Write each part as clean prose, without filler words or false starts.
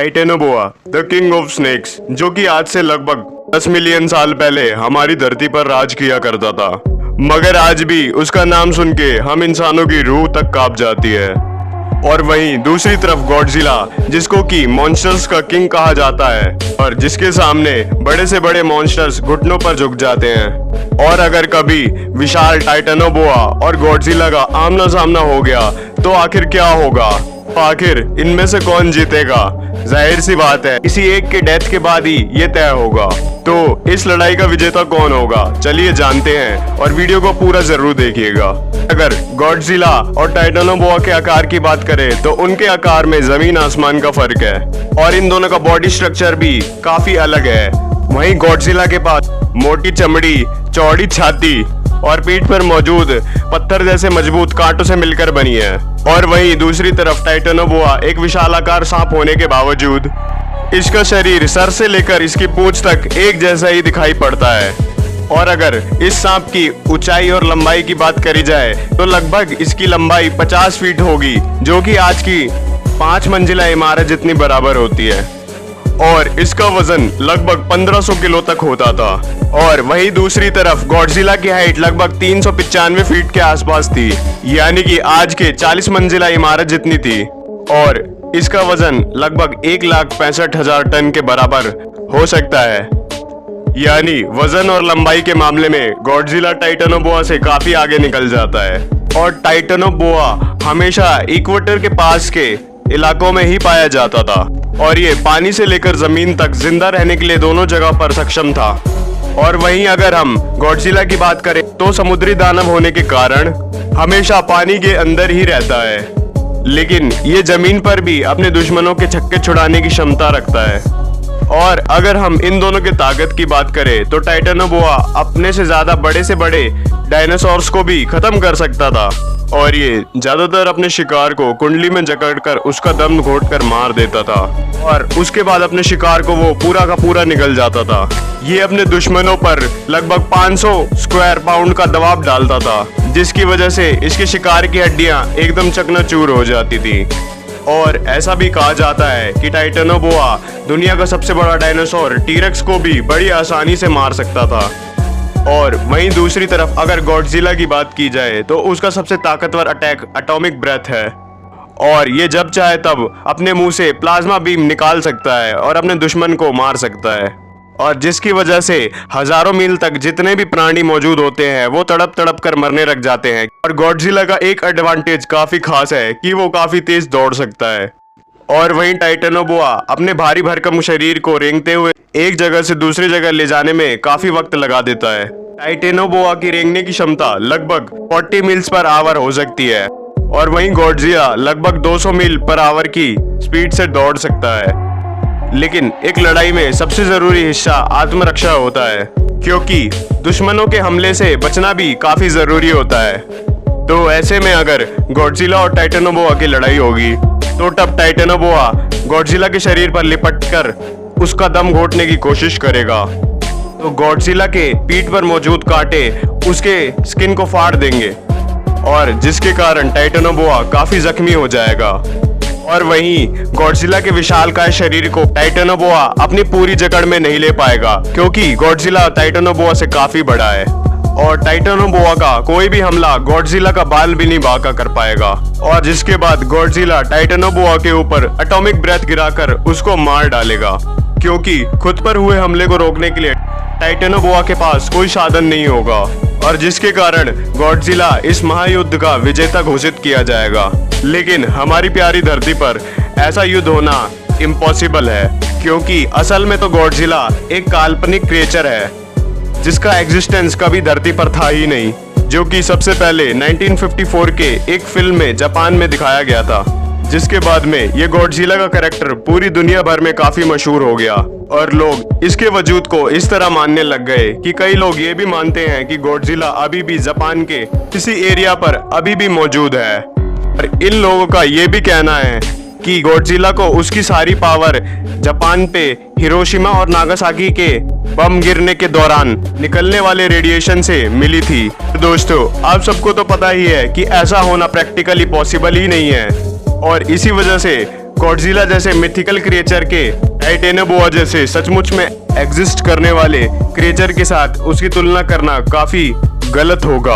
Titanoboa the king of snakes, जो कि आज से लगभग 10 मिलियन साल पहले हमारी धरती पर राज किया करता था, मगर आज भी उसका नाम सुन के हम इंसानों की रूह तक कांप जाती है। और वहीं दूसरी तरफ गॉडजिला, जिसको कि मॉन्स्टर्स का किंग कहा जाता है और जिसके सामने बड़े से बड़े मॉन्स्टर्स घुटनों पर झुक जाते हैं। और अगर कभी विशाल टाइटेनोबोआ और गॉडजिला का आमना सामना हो गया तो आखिर क्या होगा? आखिर इनमें से कौन जीतेगा? जाहिर सी बात है, किसी एक के डेथ के बाद ही ये तय होगा। तो इस लड़ाई का विजेता कौन होगा, चलिए जानते हैं और वीडियो को पूरा जरूर देखिएगा। अगर गॉडजिला और टाइटेनोबोआ के आकार की बात करें तो उनके आकार में जमीन आसमान का फर्क है और इन दोनों का बॉडी स्ट्रक्चर भी काफी अलग है। वहीं गॉडजिला के पास मोटी चमड़ी, चौड़ी छाती और पीठ पर मौजूद पत्थर जैसे मजबूत कांटों से मिलकर बनी है। और वहीं दूसरी तरफ टाइटेनोबोआ एक विशालाकार सांप होने के बावजूद इसका शरीर सर से लेकर इसकी पूंछ तक एक जैसा ही दिखाई पड़ता है। और अगर इस सांप की ऊंचाई और लंबाई की बात करी जाए तो लगभग इसकी लंबाई 50 फीट होगी, जो कि आज की 5 मंजिला इमारत जितनी बराबर होती है। और इसका वजन लगभग 1500 किलो तक होता था। और वहीं दूसरी तरफ गॉडजिला की हाइट लगभग 395 फीट के आसपास थी, यानी कि आज के 40 मंजिला इमारत जितनी थी। और इसका वजन लगभग 1,65,000 टन के बराबर हो सकता है। यानी वजन और लंबाई के मामले में गॉडजिला टाइटेनोबोआ से काफी आगे निकल जाता है। और टाइटेनोबोआ हमेशा इक्वेटर के पास के इलाकों में ही पाया जाता था और ये पानी से लेकर जमीन तक जिंदा रहने के लिए दोनों जगह पर सक्षम था। और वहीं अगर हम गॉडजिला की बात करें तो समुद्री दानव होने के कारण हमेशा पानी के अंदर ही रहता है, लेकिन ये जमीन पर भी अपने दुश्मनों के छक्के छुड़ाने की क्षमता रखता है। और अगर हम इन दोनों की ताकत की बात करें तो टाइटेनोबोआ अपने से ज्यादा बड़े से बड़े डायनासोर्स को भी खत्म कर सकता था और ये ज्यादातर अपने शिकार को कुंडली में जकड़कर उसका दम घोटकर मार देता था और उसके बाद अपने शिकार को वो पूरा का पूरा निगल जाता था। ये अपने दुश्मनों पर लगभग 500 स्क्वायर पाउंड का दबाव डालता था, जिसकी वजह से इसके शिकार की हड्डियां एकदम चकनाचूर हो जाती थी। और ऐसा भी कहा जाता है कि टाइटेनोबोआ दुनिया का सबसे बड़ा डायनासोर टीरेक्स को भी बड़ी आसानी से मार सकता था। और वहीं दूसरी तरफ अगर गॉडजिला की बात की जाए तो उसका सबसे ताकतवर अटैक एटॉमिक ब्रेथ है और ये जब चाहे तब अपने मुंह से प्लाज्मा बीम निकाल सकता है और अपने दुश्मन को मार सकता है। और जिसकी वजह से हजारों मील तक जितने भी प्राणी मौजूद होते हैं वो तड़प तड़प कर मरने लग जाते हैं। और गॉडजिला का एक एडवांटेज काफी खास है कि वो काफी तेज दौड़ सकता है। और वहीं टाइटेनोबोआ अपने भारी भरकम शरीर को रेंगते हुए एक जगह से दूसरी जगह ले जाने में काफी वक्त लगा देता है। टाइटेनोबोआ की रेंगने की क्षमता लगभग 40 मील्स पर आवर हो सकती है और वहीं गॉडजिला लगभग 200 मील पर आवर की स्पीड से दौड़ सकता है। लेकिन एक लड़ाई में सबसे जरूरी हिस्सा आत्मरक्षा होता है, क्योंकि दुश्मनों के हमले से बचना भी काफी जरूरी होता है। तो ऐसे में अगर गॉडजिला और टाइटेनोबोआ की लड़ाई होगी तो तब टाइटेनोबोआ गॉडजिला के शरीर पर लिपटकर उसका दम घोटने की कोशिश करेगा। तो गॉडजिला के पीठ पर मौजूद कांटे उसके स्किन को फाड़ देंगे और जिसके कारण टाइटेनोबोआ काफी जख्मी हो जाएगा। और वहीं गॉडजिला के विशालकाय शरीर को टाइटेनोबोआ अपनी पूरी जकड़ में नहीं ले पाएगा, क्योंकि गॉडजिला टाइटेनोबोआ से काफी बड़ा है और टाइटेनोबोआ का कोई भी हमला गॉडजिला का बाल भी नहीं बांका कर पाएगा। और जिसके बाद गॉडजिला टाइटेनोबोआ के ऊपर एटॉमिक ब्रेथ गिराकर उसको मार डालेगा, क्योंकि खुद पर हुए हमले को रोकने के लिए टाइटेनोबोआ के पास कोई साधन नहीं होगा और जिसके कारण गॉडजिला इस महायुद्ध का विजेता घोषित किया जाएगा। लेकिन हमारी प्यारी धरती पर ऐसा युद्ध होना इम्पॉसिबल है, क्योंकि असल में तो गॉडजिला एक काल्पनिक क्रिएचर है जिसका एग्जिस्टेंस कभी धरती पर था ही नहीं, जो कि सबसे पहले 1954 के एक फिल्म में जापान में दिखाया गया था, जिसके बाद में ये गॉडजिला का कैरेक्टर पूरी दुनिया भर में काफी मशहूर हो गया और लोग इसके वजूद को इस तरह मानने लग गए कि कई लोग ये भी मानते हैं कि गॉडजिला अभी भी जापान के किसी एरिया पर अभी भी मौजूद है। और इन लोगों का ये भी कहना है कि गॉडजिला को उसकी सारी पावर जापान पे हिरोशिमा और नागासाकी के बम गिरने के दौरान निकलने वाले रेडिएशन से मिली थी। दोस्तों, आप सबको तो पता ही है कि ऐसा होना प्रैक्टिकली पॉसिबल ही नहीं है और इसी वजह से गॉडजिला जैसे मिथिकल क्रिएचर के टाइटेनोबोआ जैसे सचमुच में एग्जिस्ट करने वाले क्रिएचर के साथ उसकी तुलना करना काफी गलत होगा।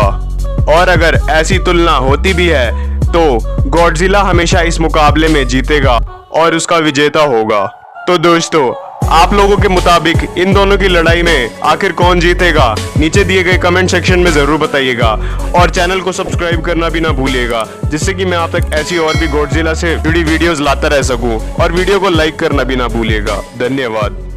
और अगर ऐसी तुलना होती भी है तो गॉडजिला हमेशा इस मुकाबले में जीतेगा और उसका विजेता होगा। तो दोस्तों, आप लोगों के मुताबिक इन दोनों की लड़ाई में आखिर कौन जीतेगा, नीचे दिए गए कमेंट सेक्शन में जरूर बताइएगा। और चैनल को सब्सक्राइब करना भी ना भूलिएगा, जिससे कि मैं आप तक ऐसी और भी गॉडजिला से जुड़ी वीडियोस लाता रह सकूं। और वीडियो को लाइक करना भी ना भूलिएगा। धन्यवाद।